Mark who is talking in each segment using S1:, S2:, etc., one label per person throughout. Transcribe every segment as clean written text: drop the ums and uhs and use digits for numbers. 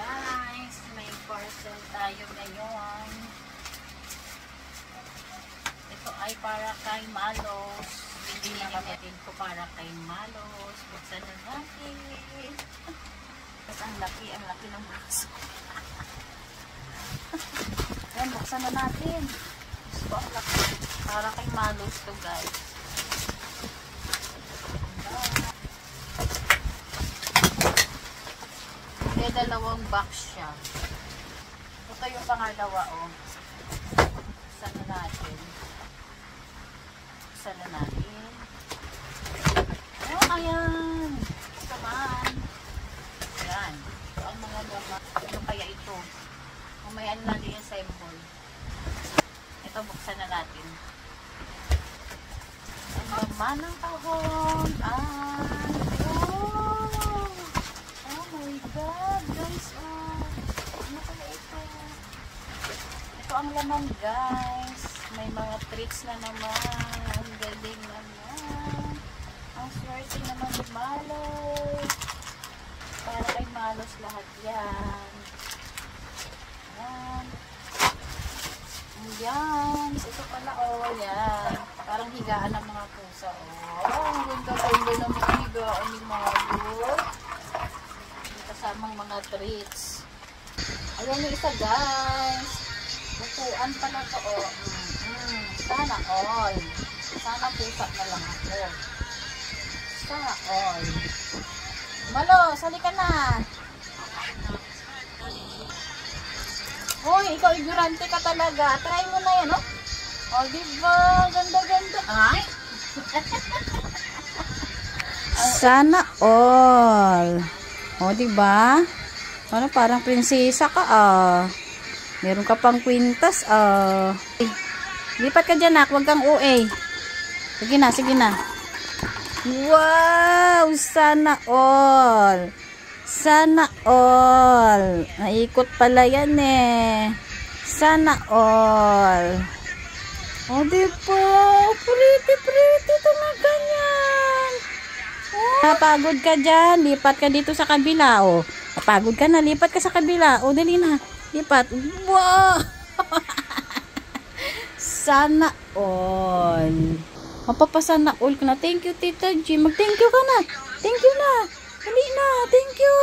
S1: Guys, may parcel tayo ngayon. Ito ay para kay Malos. Hindi natin ko para kay Malos. Buksan na natin. Kasi ang laki ng braso. Yan, buksan na natin. So, ang laki. Para kay Malos to, guys. May dalawang box siya. Ito yung pangalawa, oh. Buksan na natin. Buksan na natin. Oh, ayan. Ito man. Ayan. Ito ang mga laman. Ano kaya ito? Mamaya natin yung symbol. Ito, buksan na natin. Ang laman ng kahon. Oh my God, guys. Ano kaya ito? Ito ang laman, guys. May mga treats na naman. Ang galing naman. Ang swerte naman ni Malos. Para kay Malos lahat yan. Ayan. Ayan. Ito pala, oh. Yan. Parang higaan ng mga pusa, oh. Ang ganda-ganda ng mga higaan ni Malos. Kasamang mga treats. Ayan yung isa, guys. Bukuan pala to, oh. Sana all. Sana pusa na lang ako. Sana all. Malos, halika na. Hoy, ikaw ignorante ka talaga. Try mo na yan, oh. Oh, diba? Ganda-ganda. Ay!
S2: Sana all. O, diba? Ano, parang prinsesa ka, Meron ka pang kwintas, Lipat ka dyan, nak. Huwag kang OA. Sige na, sige na. Wow! Sana all. Sana all. Naikot pala yan, eh. Sana all. O, diba? Pretty ito na ganyan. Napagod ka dyan, lipat ka dito sa kabila, oh. Napagod ka na, lipat ka sa kabila. O, dali na, lipat. Wow! Sana all. Mapapasana all ka na. Thank you, Tita G. Mag-thank you ka na. Thank you na. Dali na, thank you.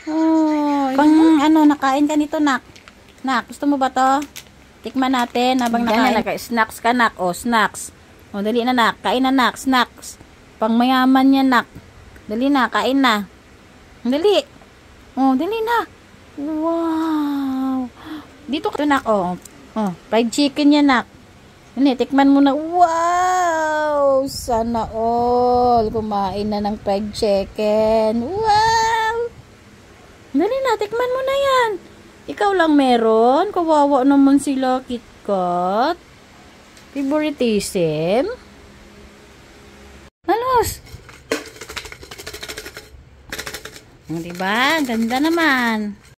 S2: Oh, pang ano, nakain ka nito, nak. Nak, gusto mo ba to? Tikman natin habang nakain. Snacks ka, nak. O, snacks. O, dali na, nak. Kain na, nak. Snacks. Pang mayaman yan, nak. Dali na, kain na. Dali. Oh, dali na. Wow. Dito ka, nak. Oh, fried chicken yan, nak. Dali, tikman mo na. Wow. Sana all. Kumain na ng fried chicken. Wow. Dali na, tikman mo na yan. Ikaw lang meron. Kawawa naman sila, KitKat. Favoritism. Malos! Diba? Ganda naman.